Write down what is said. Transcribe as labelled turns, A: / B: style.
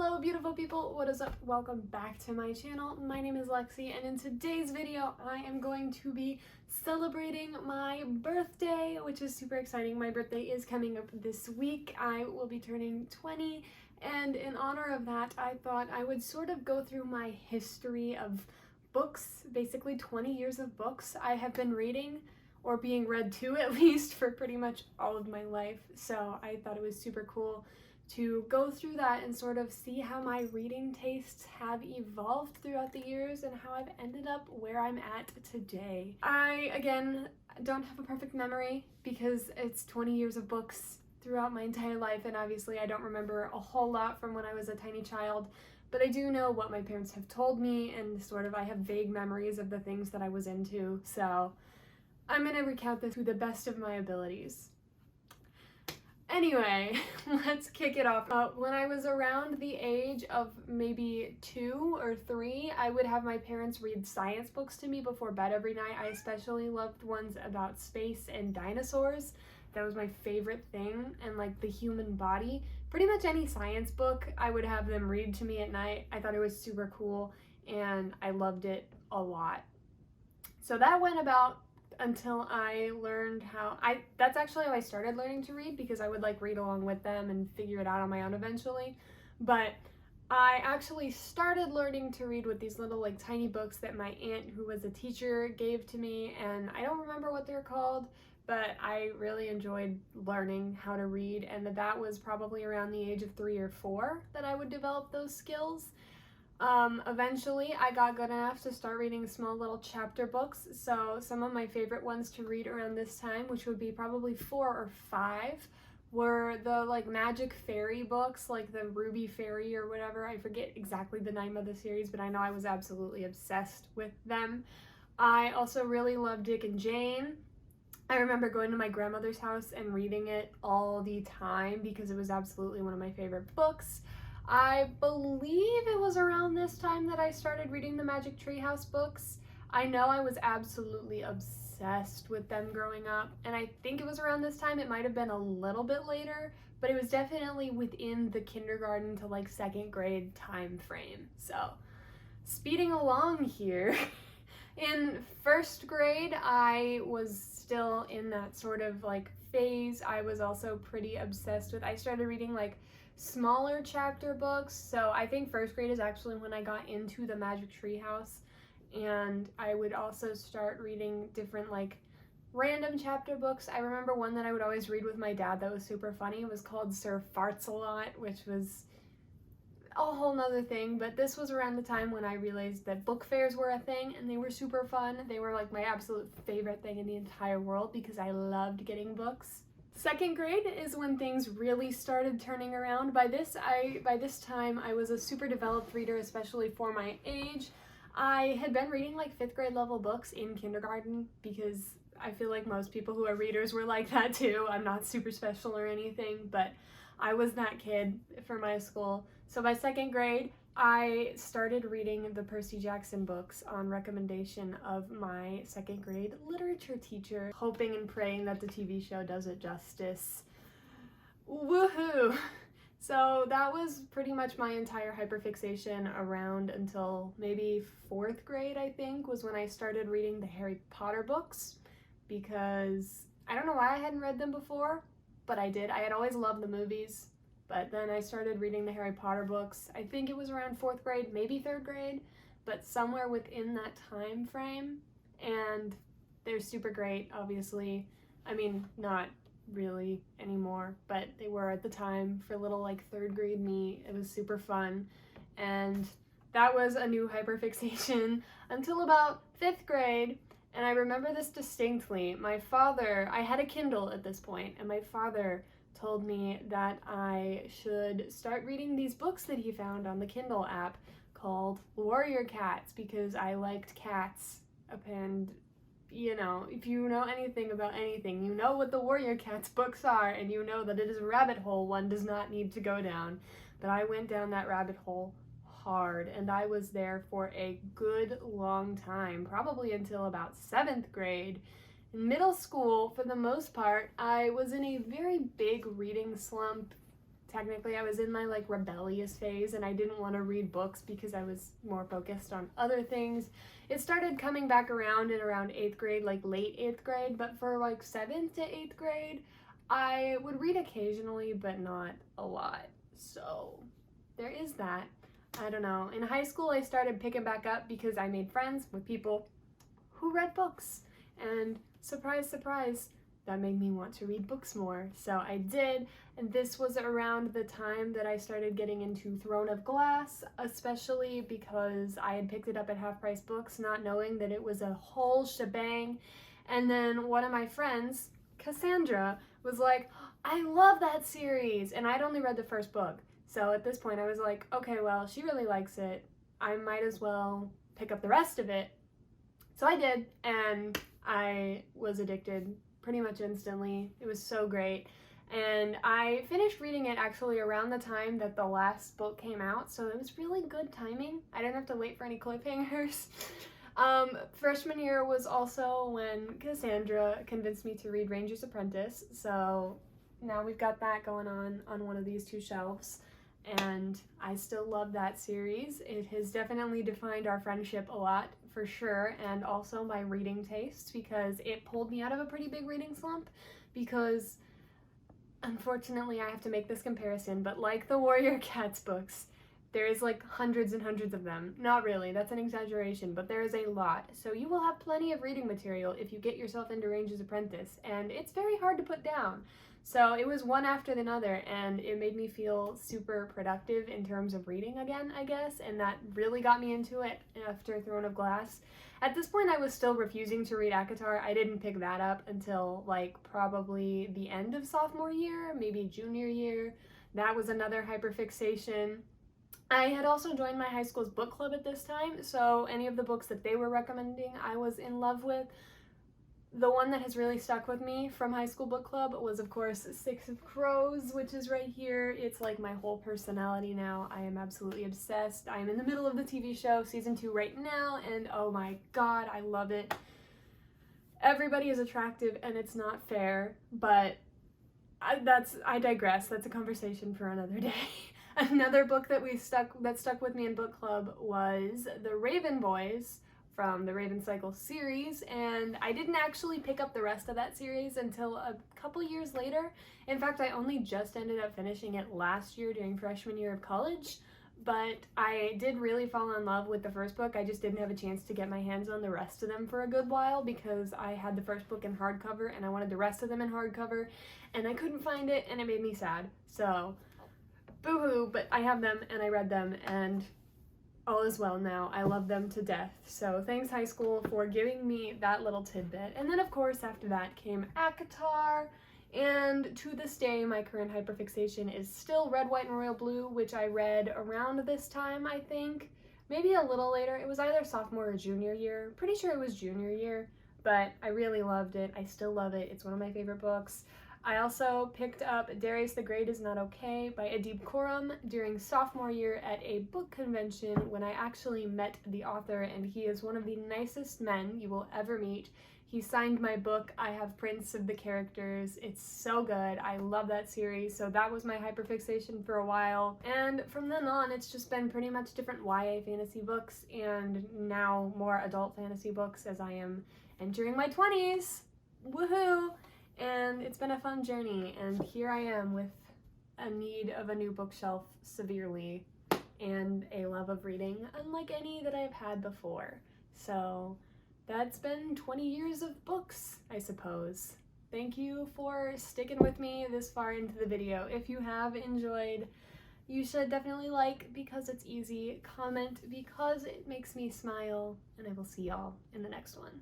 A: Hello beautiful people, what is up? Welcome back to my channel. My name is Lexi and in today's video I am going to be celebrating my birthday, which is super exciting. My birthday is coming up this week. I will be turning 20 and in honor of that I thought I would sort of go through my history of books, basically 20 years of books I have been reading or being read to at least for pretty much all of my life. So I thought it was super cool to go through that and sort of see how my reading tastes have evolved throughout the years and how I've ended up where I'm at today. I, again, don't have a perfect memory because it's 20 years of books throughout my entire life, and obviously I don't remember a whole lot from when I was a tiny child, but I do know what my parents have told me, and sort of I have vague memories of the things that I was into, so I'm gonna recount this to the best of my abilities. Anyway, let's kick it off. When I was around the age of maybe 2 or 3, I would have my parents read science books to me before bed every night. I especially loved ones about space and dinosaurs. That was my favorite thing, and like the human body. Pretty much any science book I would have them read to me at night. I thought it was super cool and I loved it a lot. So that went about until I learned that's actually how I started learning to read, because I would like read along with them and figure it out on my own eventually. But I actually started learning to read with these little like tiny books that my aunt, who was a teacher, gave to me, and I don't remember what they're called, but I really enjoyed learning how to read, and that was probably around the age of 3 or 4 that I would develop those skills. Eventually I got good enough to start reading small little chapter books, so some of my favorite ones to read around this time, which would be probably 4 or 5, were the like magic fairy books, like the Ruby Fairy or whatever. I forget exactly the name of the series, but I know I was absolutely obsessed with them. I also really loved Dick and Jane. I remember going to my grandmother's house and reading it all the time because it was absolutely one of my favorite books. I believe it was around this time that I started reading the Magic Treehouse books. I know I was absolutely obsessed with them growing up, and I think it was around this time. It might have been a little bit later, but it was definitely within the kindergarten to like 2nd grade time frame. So, speeding along here, in 1st grade, I was still in that sort of like phase. I was also pretty obsessed with, I started reading like smaller chapter books, so I think 1st grade is actually when I got into the Magic Treehouse, and I would also start reading different like random chapter books. I remember one that I would always read with my dad that was super funny. It was called Sir Farts-a-Lot, which was a whole nother thing, but this was around the time when I realized that book fairs were a thing and they were super fun. They were like my absolute favorite thing in the entire world because I loved getting books. 2nd grade is when things really started turning around. By this time I was a super developed reader, especially for my age. I had been reading like 5th grade level books in kindergarten because I feel like most people who are readers were like that too. I'm not super special or anything, but I was that kid for my school. So by 2nd grade, I started reading the Percy Jackson books on recommendation of my 2nd grade literature teacher, hoping and praying that the TV show does it justice. Woohoo! So that was pretty much my entire hyperfixation around until maybe 4th grade, I think, was when I started reading the Harry Potter books, because I don't know why I hadn't read them before, but I did. I had always loved the movies. But then I started reading the Harry Potter books. I think it was around 4th grade, maybe 3rd grade, but somewhere within that time frame. And they're super great, obviously. I mean, not really anymore, but they were at the time for little like 3rd grade me. It was super fun. And that was a new hyperfixation until about 5th grade. And I remember this distinctly. My father, I had a Kindle at this point, and my father told me that I should start reading these books that he found on the Kindle app called Warrior Cats, because I liked cats. And you know, if you know anything about anything, you know what the Warrior Cats books are, and you know that it is a rabbit hole one does not need to go down. But I went down that rabbit hole hard, and I was there for a good long time, probably until about 7th grade. In middle school, for the most part, I was in a very big reading slump technically I was in my like rebellious phase and I didn't want to read books because I was more focused on other things. It started coming back around in around 8th grade, like late 8th grade, but for like 7th to 8th grade, I would read occasionally, but not a lot. So there is that. I don't know. In high school, I started picking back up because I made friends with people who read books. And surprise, surprise, that made me want to read books more. So I did, and this was around the time that I started getting into Throne of Glass, especially because I had picked it up at Half Price Books, not knowing that it was a whole shebang. And then one of my friends, Cassandra, was like, I love that series, and I'd only read the first book. So at this point I was like, okay, well, she really likes it. I might as well pick up the rest of it. So I did, and I was addicted pretty much instantly. It was so great. And I finished reading it actually around the time that the last book came out, so it was really good timing. I didn't have to wait for any cliffhangers. Freshman year was also when Cassandra convinced me to read Ranger's Apprentice, so now we've got that going on one of these two shelves, and I still love that series. It has definitely defined our friendship a lot, for sure, and also my reading tastes, because it pulled me out of a pretty big reading slump, because unfortunately I have to make this comparison, but like the Warrior Cats books, there is like hundreds and hundreds of them. Not really, that's an exaggeration, but there is a lot. So you will have plenty of reading material if you get yourself into Ranger's Apprentice, and it's very hard to put down. So it was one after another, and it made me feel super productive in terms of reading again, I guess, and that really got me into it after Throne of Glass. At this point, I was still refusing to read ACOTAR. I didn't pick that up until like probably the end of sophomore year, maybe junior year. That was another hyperfixation. I had also joined my high school's book club at this time, so any of the books that they were recommending I was in love with. The one that has really stuck with me from high school book club was, of course, Six of Crows, which is right here. It's like my whole personality now. I am absolutely obsessed. I am in the middle of the TV show, season 2 right now, and oh my god, I love it. Everybody is attractive, and it's not fair, but I digress. That's a conversation for another day. Another book that stuck with me in book club was The Raven Boys from the Raven Cycle series, and I didn't actually pick up the rest of that series until a couple years later. In fact, I only just ended up finishing it last year during freshman year of college, but I did really fall in love with the first book. I just didn't have a chance to get my hands on the rest of them for a good while because I had the first book in hardcover and I wanted the rest of them in hardcover, and I couldn't find it, and it made me sad. So boo-hoo, but I have them and I read them, and all is well now. I love them to death. So thanks, high school, for giving me that little tidbit. And then, of course, after that came ACOTAR, and to this day, my current hyperfixation is still Red, White, and Royal Blue, which I read around this time, I think. Maybe a little later. It was either sophomore or junior year. Pretty sure it was junior year, but I really loved it. I still love it. It's one of my favorite books. I also picked up Darius the Great Is Not Okay by Adib Khorram during sophomore year at a book convention when I actually met the author, and he is one of the nicest men you will ever meet. He signed my book. I have prints of the characters. It's so good. I love that series. So that was my hyperfixation for a while. And from then on, it's just been pretty much different YA fantasy books and now more adult fantasy books as I am entering my 20s. Woohoo! And it's been a fun journey, and here I am with a need of a new bookshelf severely and a love of reading unlike any that I've had before. So that's been 20 years of books, I suppose. Thank you for sticking with me this far into the video. If you have enjoyed, you should definitely like because it's easy, comment because it makes me smile, and I will see y'all in the next one.